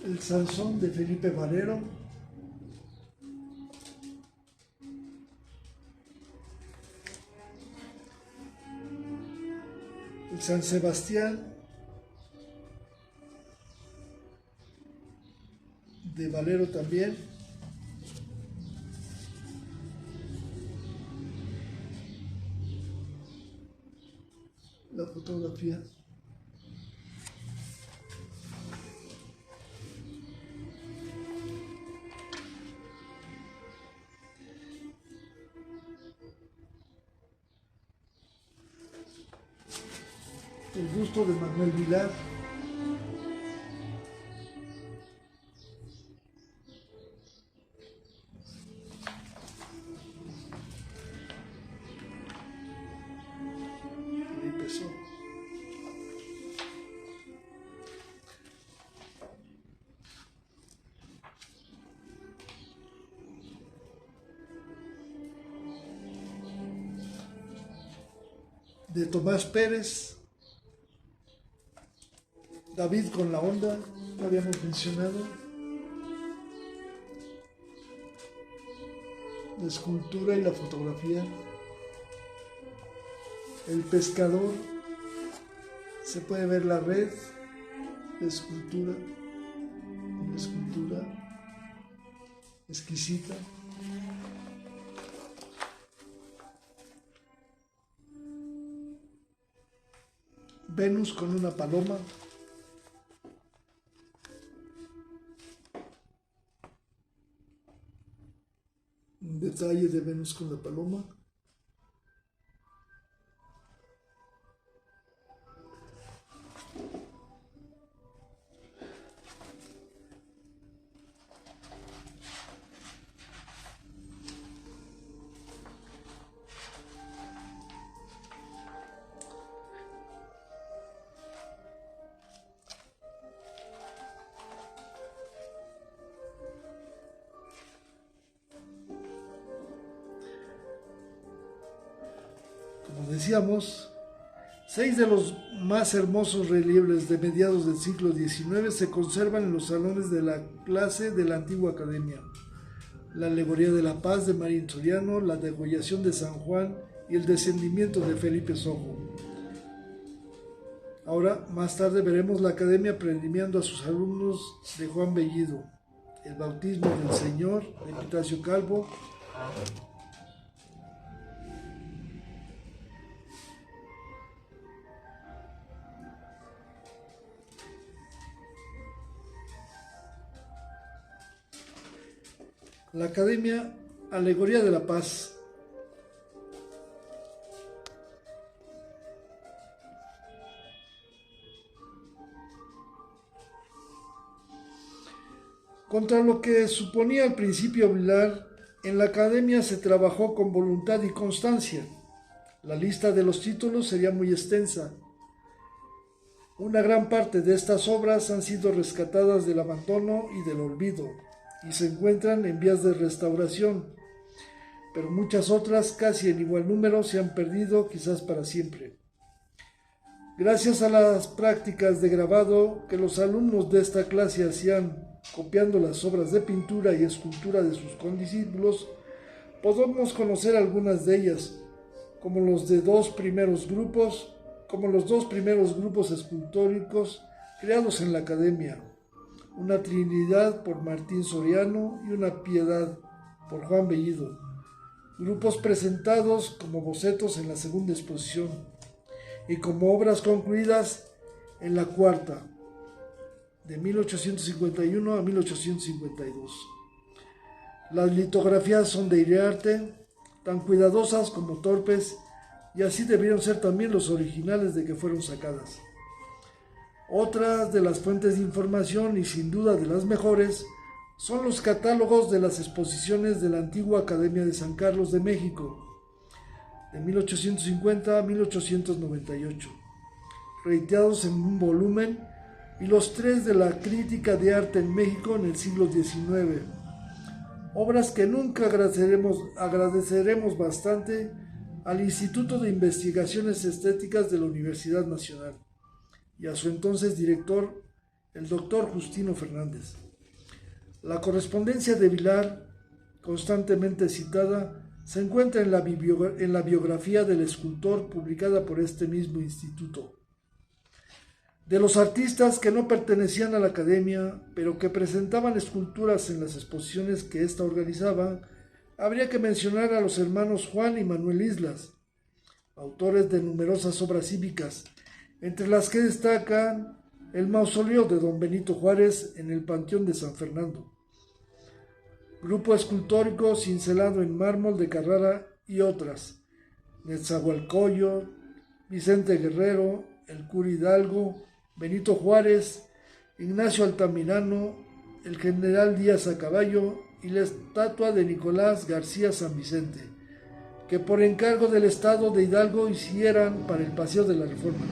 el Sansón de Felipe Valero, el San Sebastián de Valero también, la fotografía. El busto de Manuel Vilar, ahí empezó. De Tomás Pérez, David con la onda, lo habíamos mencionado. La escultura y la fotografía. El pescador, se puede ver la red, la escultura, una escultura exquisita. Venus con una paloma. Un detalle de Venus con la paloma. Como decíamos, 6 de los más hermosos relieves de mediados del siglo XIX se conservan en los salones de la clase de la antigua academia. La alegoría de la paz de Marín Soriano, la degollación de San Juan y el descendimiento de Felipe Sojo. Ahora, más tarde veremos la academia premiando a sus alumnos de Juan Bellido, el bautismo del Señor de Epitacio Calvo, la Academia, alegoría de la paz. Contra lo que suponía al principio Vilar, en la Academia se trabajó con voluntad y constancia. La lista de los títulos sería muy extensa. Una gran parte de estas obras han sido rescatadas del abandono y del olvido, y se encuentran en vías de restauración, pero muchas otras, casi en igual número, se han perdido quizás para siempre. Gracias a las prácticas de grabado que los alumnos de esta clase hacían copiando las obras de pintura y escultura de sus condiscípulos, podemos conocer algunas de ellas, como los dos primeros grupos escultóricos creados en la Academia. Una Trinidad por Martín Soriano y una Piedad por Juan Bellido, grupos presentados como bocetos en la segunda exposición y como obras concluidas en la cuarta, de 1851 a 1852. Las litografías son de Iriarte, tan cuidadosas como torpes, y así debieron ser también los originales de que fueron sacadas. Otras de las fuentes de información, y sin duda de las mejores, son los catálogos de las exposiciones de la antigua Academia de San Carlos de México, de 1850 a 1898, reeditados en un volumen, y los 3 de la crítica de arte en México en el siglo XIX, obras que nunca agradeceremos bastante al Instituto de Investigaciones Estéticas de la Universidad Nacional y a su entonces director, el doctor Justino Fernández. La correspondencia de Vilar, constantemente citada, se encuentra en la biografía del escultor publicada por este mismo instituto. De los artistas que no pertenecían a la academia, pero que presentaban esculturas en las exposiciones que ésta organizaba, habría que mencionar a los hermanos Juan y Manuel Islas, autores de numerosas obras cívicas, entre las que destacan el mausoleo de don Benito Juárez en el Panteón de San Fernando, grupo escultórico cincelado en mármol de Carrara y otras, Netzahualcoyo, Vicente Guerrero, el cura Hidalgo, Benito Juárez, Ignacio Altamirano, el general Díaz a caballo y la estatua de Nicolás García San Vicente, que por encargo del Estado de Hidalgo hicieran para el Paseo de la Reforma.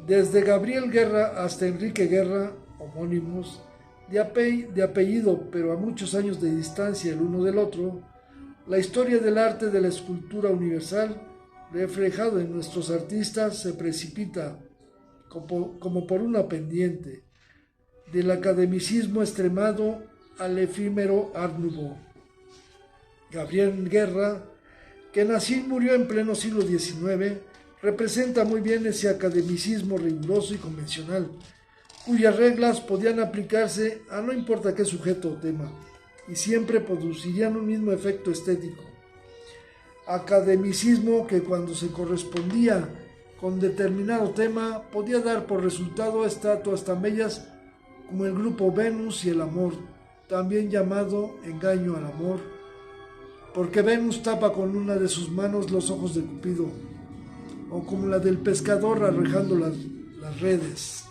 Desde Gabriel Guerra hasta Enrique Guerra, homónimos, de apellido pero a muchos años de distancia el uno del otro, la historia del arte de la escultura universal, reflejado en nuestros artistas, se precipita como por una pendiente, del academicismo extremado al efímero Art Nouveau. Gabriel Guerra, que nació y murió en pleno siglo XIX, representa muy bien ese academicismo riguroso y convencional, cuyas reglas podían aplicarse a no importa qué sujeto o tema, y siempre producirían un mismo efecto estético. Academicismo que cuando se correspondía con determinado tema podía dar por resultado estatuas tan bellas como el grupo Venus y el Amor, también llamado Engaño al Amor, porque Venus tapa con una de sus manos los ojos de Cupido, o como la del pescador arrojando las redes,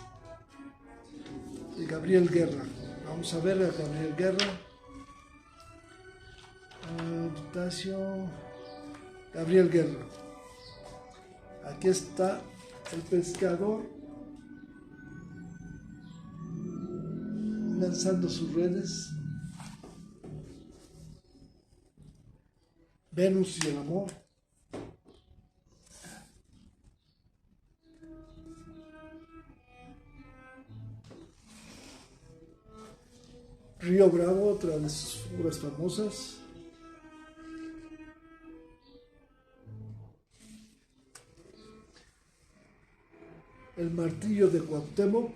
de Gabriel Guerra. Vamos a ver a Gabriel Guerra. Gabriel Guerra. Aquí está el pescador lanzando sus redes. Venus y el Amor. Río Bravo, otra de sus figuras famosas. El martillo de Cuauhtémoc.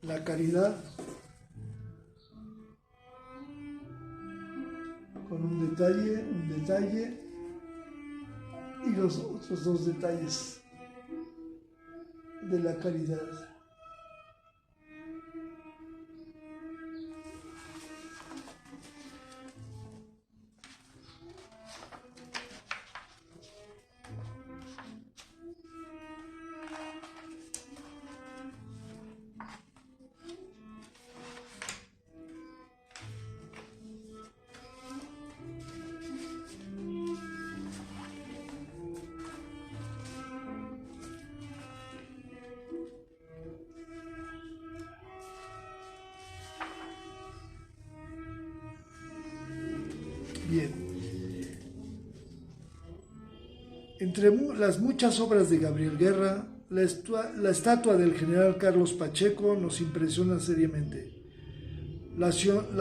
La Caridad, con un detalle y los otros dos detalles de la Caridad. Bien. Entre las muchas obras de Gabriel Guerra, la estatua del general Carlos Pacheco nos impresiona seriamente. La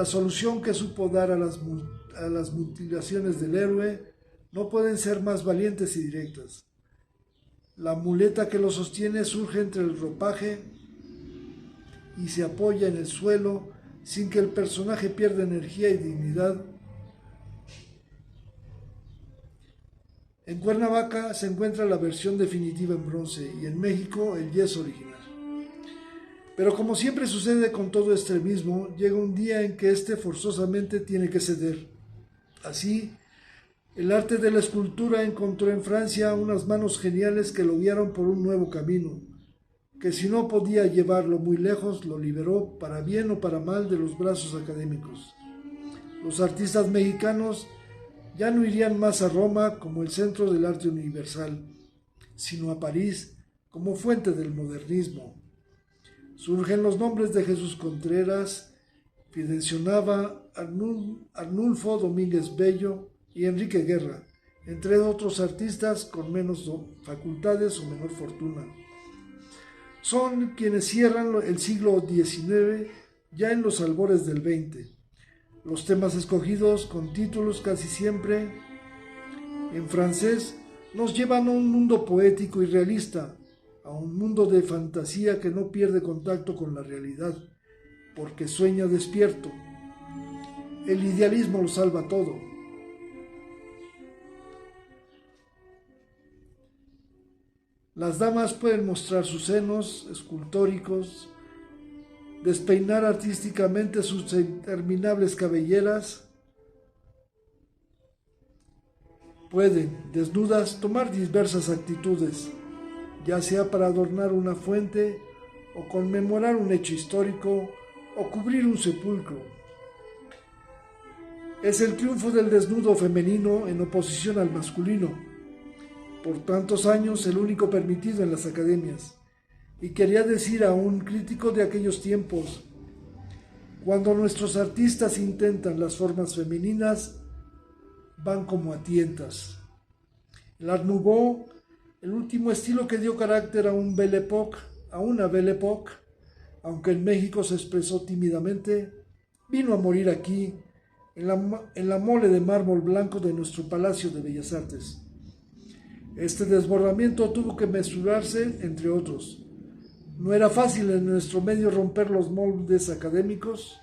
solución que supo dar a las mutilaciones del héroe no pueden ser más valientes y directas. La muleta que lo sostiene surge entre el ropaje y se apoya en el suelo sin que el personaje pierda energía y dignidad. En Cuernavaca se encuentra la versión definitiva en bronce y en México el yeso original. Pero como siempre sucede con todo extremismo, llega un día en que éste forzosamente tiene que ceder. Así, el arte de la escultura encontró en Francia unas manos geniales que lo guiaron por un nuevo camino, que si no podía llevarlo muy lejos, lo liberó para bien o para mal de los brazos académicos. Los artistas mexicanos ya no irían más a Roma como el centro del arte universal, sino a París como fuente del modernismo. Surgen los nombres de Jesús Contreras, Fidencio Arnulfo Domínguez Bello y Enrique Guerra, entre otros artistas con menos facultades o menor fortuna. Son quienes cierran el siglo XIX ya en los albores del XX. Los temas escogidos con títulos casi siempre en francés nos llevan a un mundo poético y realista, a un mundo de fantasía que no pierde contacto con la realidad, porque sueña despierto. El idealismo lo salva todo. Las damas pueden mostrar sus senos escultóricos, despeinar artísticamente sus interminables cabelleras, pueden, desnudas, tomar diversas actitudes, ya sea para adornar una fuente, o conmemorar un hecho histórico, o cubrir un sepulcro. Es el triunfo del desnudo femenino en oposición al masculino, por tantos años el único permitido en las academias, y quería decir a un crítico de aquellos tiempos: cuando nuestros artistas intentan las formas femeninas, van como a tientas. El Art Nouveau, el último estilo que dio carácter a una Belle Époque, aunque en México se expresó tímidamente, vino a morir aquí, en la mole de mármol blanco de nuestro Palacio de Bellas Artes. Este desbordamiento tuvo que mesurarse, entre otros. No era fácil en nuestro medio romper los moldes académicos.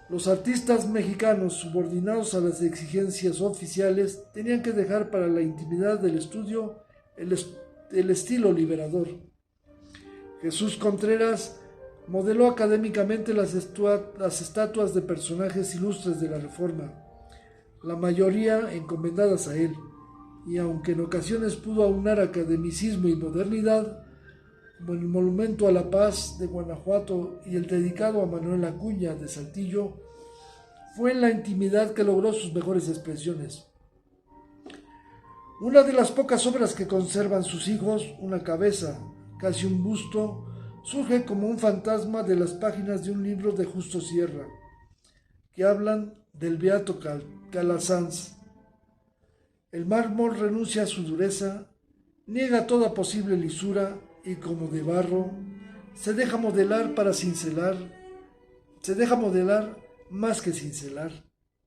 Los artistas mexicanos, subordinados a las exigencias oficiales, tenían que dejar para la intimidad del estudio el estilo liberador. Jesús Contreras modeló académicamente las estatuas de personajes ilustres de la Reforma, la mayoría encomendadas a él, y aunque en ocasiones pudo aunar academicismo y modernidad, como el Monumento a la Paz de Guanajuato y el dedicado a Manuel Acuña de Saltillo, fue en la intimidad que logró sus mejores expresiones. Una de las pocas obras que conservan sus hijos, una cabeza, casi un busto, surge como un fantasma de las páginas de un libro de Justo Sierra, que hablan del beato Calasanz. El mármol renuncia a su dureza, niega toda posible lisura y, como de barro, se deja modelar más que cincelar,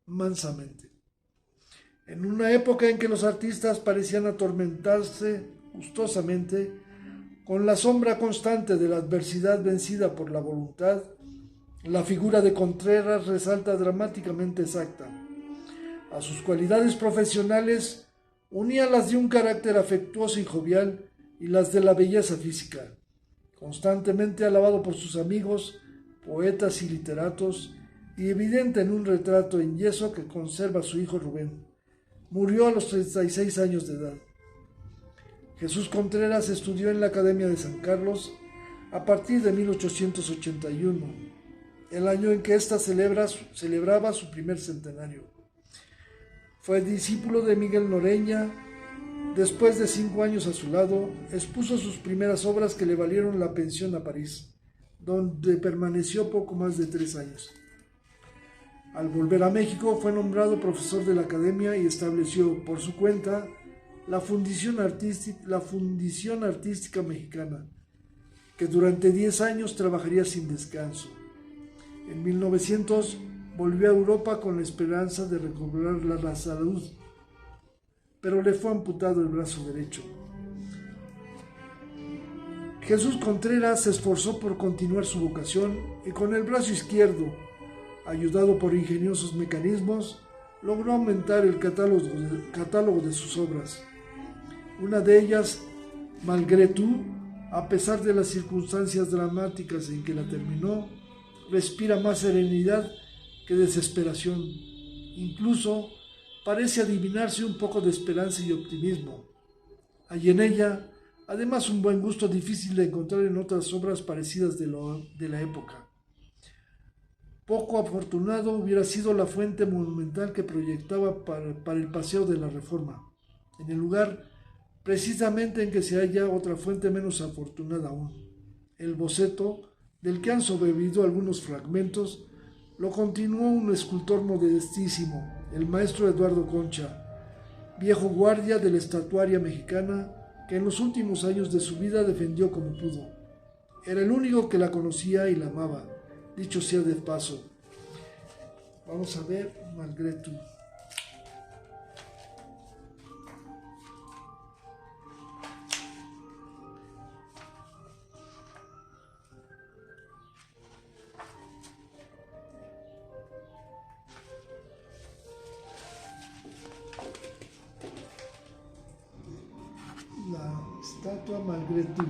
mansamente. En una época en que los artistas parecían atormentarse gustosamente con la sombra constante de la adversidad vencida por la voluntad, la figura de Contreras resalta dramáticamente exacta. A sus cualidades profesionales unía las de un carácter afectuoso y jovial y las de la belleza física, constantemente alabado por sus amigos, poetas y literatos, y evidente en un retrato en yeso que conserva su hijo Rubén. Murió a los 36 años de edad. Jesús Contreras estudió en la Academia de San Carlos a partir de 1881, el año en que ésta celebraba su primer centenario. Fue discípulo de Miguel Noreña. Después de 5 años a su lado, expuso sus primeras obras que le valieron la pensión a París, donde permaneció poco más de 3 años. Al volver a México fue nombrado profesor de la Academia y estableció por su cuenta la Fundición Artística Mexicana, que durante 10 años trabajaría sin descanso. En 1900 volvió a Europa con la esperanza de recobrar la salud, pero le fue amputado el brazo derecho. Jesús Contreras se esforzó por continuar su vocación y con el brazo izquierdo, ayudado por ingeniosos mecanismos, logró aumentar el catálogo de sus obras. Una de ellas, Malgré tout, a pesar de las circunstancias dramáticas en que la terminó, respira más serenidad que desesperación. Incluso parece adivinarse un poco de esperanza y optimismo. Hay en ella, además, un buen gusto difícil de encontrar en otras obras parecidas de la época. Poco afortunado hubiera sido la fuente monumental que proyectaba para el Paseo de la Reforma, en el lugar precisamente en que se halla otra fuente menos afortunada aún, El boceto, del que han sobrevivido algunos fragmentos, lo continuó un escultor modestísimo, el maestro Eduardo Concha, viejo guardia de la estatuaria mexicana que en los últimos años de su vida defendió como pudo. Era el único que la conocía y la amaba, dicho sea de paso. Vamos a ver Malgré Tout. La estatua Malgré Tout.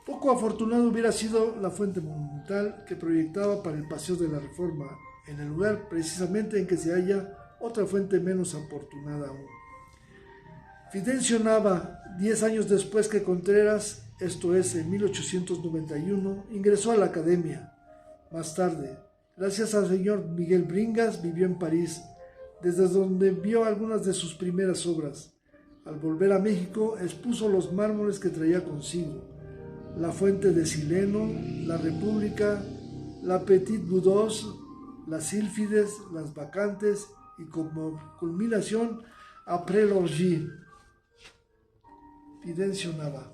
Poco afortunado hubiera sido la fuente monumental que proyectaba para el Paseo de la Reforma, en el lugar precisamente en que se halla otra fuente menos afortunada aún. Fidencio Nava, 10 años después que Contreras, esto es en 1891, ingresó a la academia. Más tarde, gracias al señor Miguel Bringas, vivió en París, desde donde vio algunas de sus primeras obras. Al volver a México, expuso los mármoles que traía consigo: la Fuente de Sileno, la República, la Petite Boudeuse, las Sílfides, las Bacantes y como culminación Après l'Orgie. Fidencio Nava.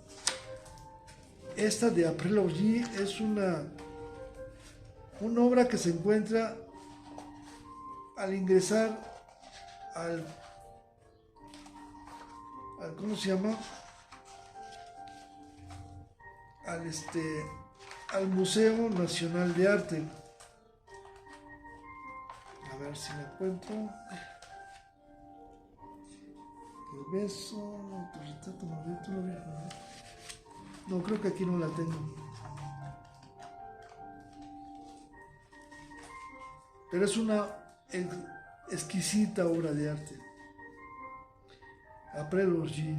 Esta de Après l'Orgie es una obra que se encuentra al ingresar al ¿cómo se llama? Al Museo Nacional de Arte. A ver si me encuentro. El beso, tu retrato, no, creo que aquí no la tengo. Pero es una exquisita obra de arte. Après l'Orgie.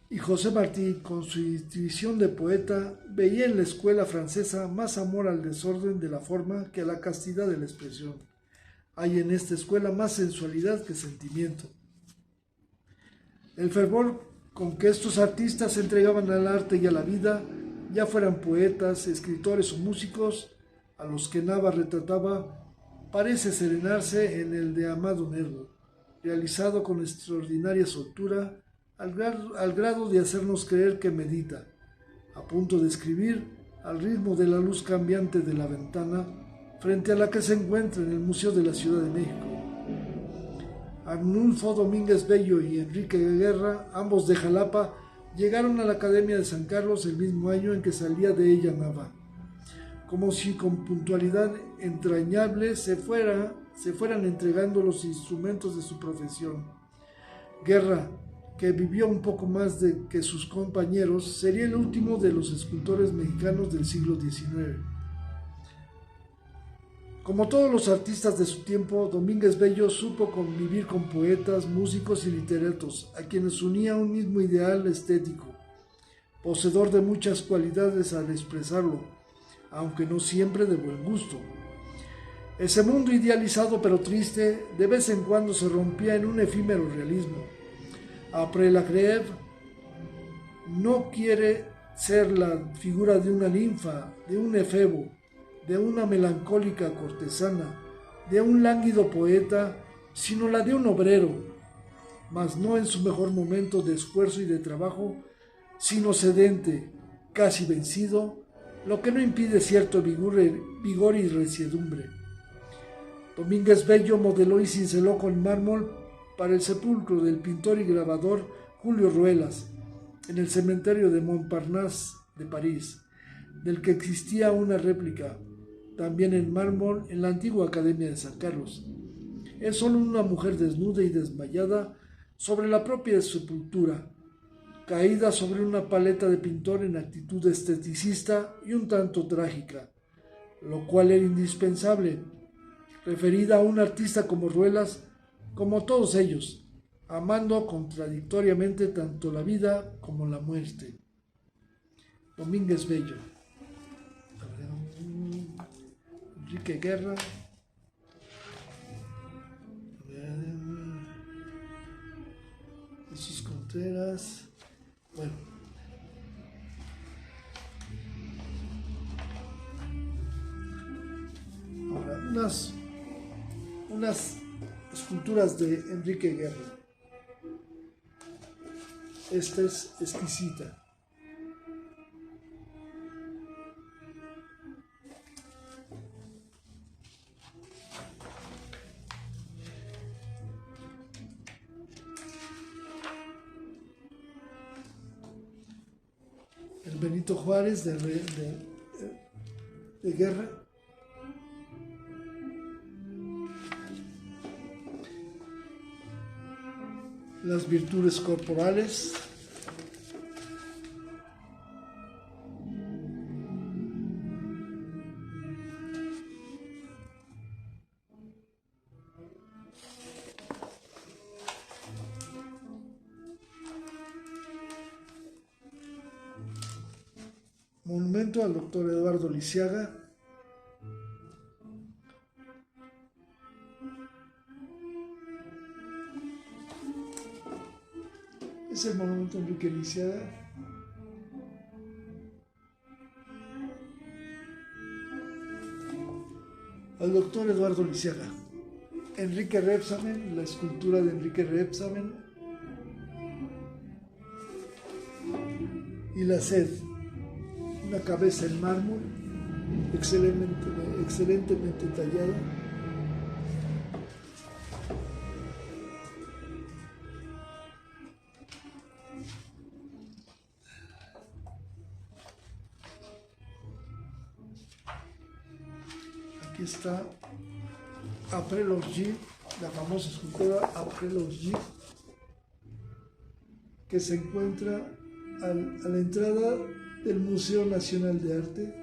Y José Martí, con su intuición de poeta, veía en la escuela francesa más amor al desorden de la forma que a la castidad de la expresión. Hay en esta escuela más sensualidad que sentimiento. El fervor con que estos artistas se entregaban al arte y a la vida, ya fueran poetas, escritores o músicos, a los que Nava retrataba, parece serenarse en el de Amado Nervo, realizado con extraordinaria soltura, al grado de hacernos creer que medita, a punto de escribir al ritmo de la luz cambiante de la ventana frente a la que se encuentra en el Museo de la Ciudad de México. Arnulfo Domínguez Bello y Enrique Guerra, ambos de Jalapa, llegaron a la Academia de San Carlos el mismo año en que salía de ella Nava, como si con puntualidad entrañable se fueran entregando los instrumentos de su profesión. Guerra, que vivió un poco más que sus compañeros, sería el último de los escultores mexicanos del siglo XIX. Como todos los artistas de su tiempo, Domínguez Bello supo convivir con poetas, músicos y literatos, a quienes unía un mismo ideal estético, poseedor de muchas cualidades al expresarlo, aunque no siempre de buen gusto. Ese mundo idealizado pero triste, de vez en cuando se rompía en un efímero realismo. Après la grève no quiere ser la figura de una ninfa, de un efebo, de una melancólica cortesana, de un lánguido poeta, sino la de un obrero, mas no en su mejor momento de esfuerzo y de trabajo, sino sedente, casi vencido, lo que no impide cierto vigor y resiedumbre. Domínguez Bello modeló y cinceló con mármol para el sepulcro del pintor y grabador Julio Ruelas, en el cementerio de Montparnasse de París, del que existía una réplica, también en mármol, en la antigua Academia de San Carlos. Es solo una mujer desnuda y desmayada sobre la propia sepultura, caída sobre una paleta de pintor en actitud esteticista y un tanto trágica, lo cual era indispensable, referida a un artista como Ruelas, como todos ellos, amando contradictoriamente tanto la vida como la muerte. Domínguez Bello. Enrique Guerra. Jesús Contreras. Bueno. Ahora, unas esculturas de Enrique Guerra. Esta es exquisita. El Benito Juárez de Guerra. Las virtudes corporales. Monumento al doctor Eduardo Lisiaga. Es el monumento a Enrique Lisiaga. Al doctor Eduardo Lisiaga. Enrique Rebsamen, la escultura de Enrique Rebsamen. Y la sed, una cabeza en mármol, excelentemente tallada. Aquí está Après l'orgie, la famosa escultura Après l'orgie, que se encuentra a la entrada del Museo Nacional de Arte.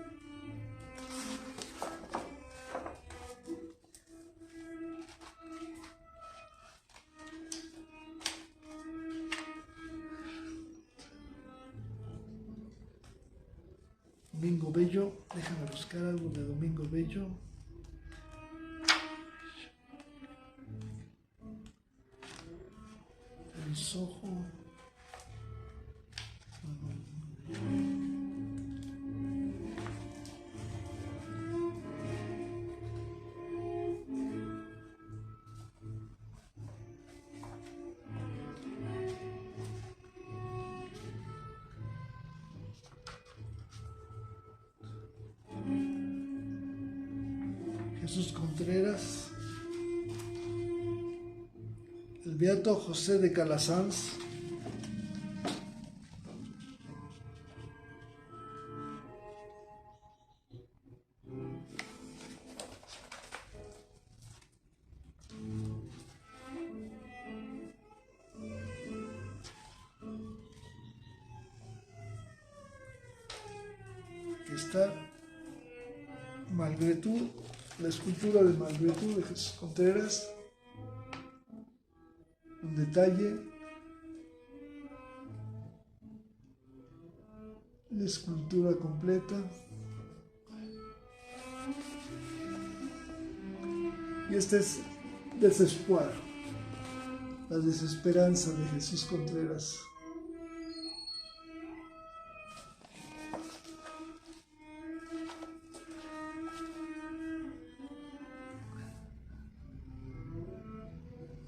Domingo Bello, déjame buscar algo de Domingo Bello. El Soho. Jesús Contreras, el beato José de Calasanz, que está Malgré-Tout, la escultura de Malgré-Tout de Jesús Contreras, un detalle, la escultura completa, y este es Desespoir, la desesperanza de Jesús Contreras.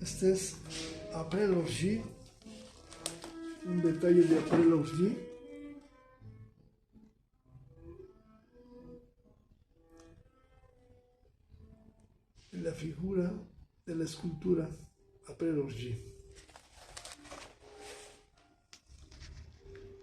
Este es Après l'orgie, un detalle de Après l'orgie. la figura de la escultura Après-Orgy.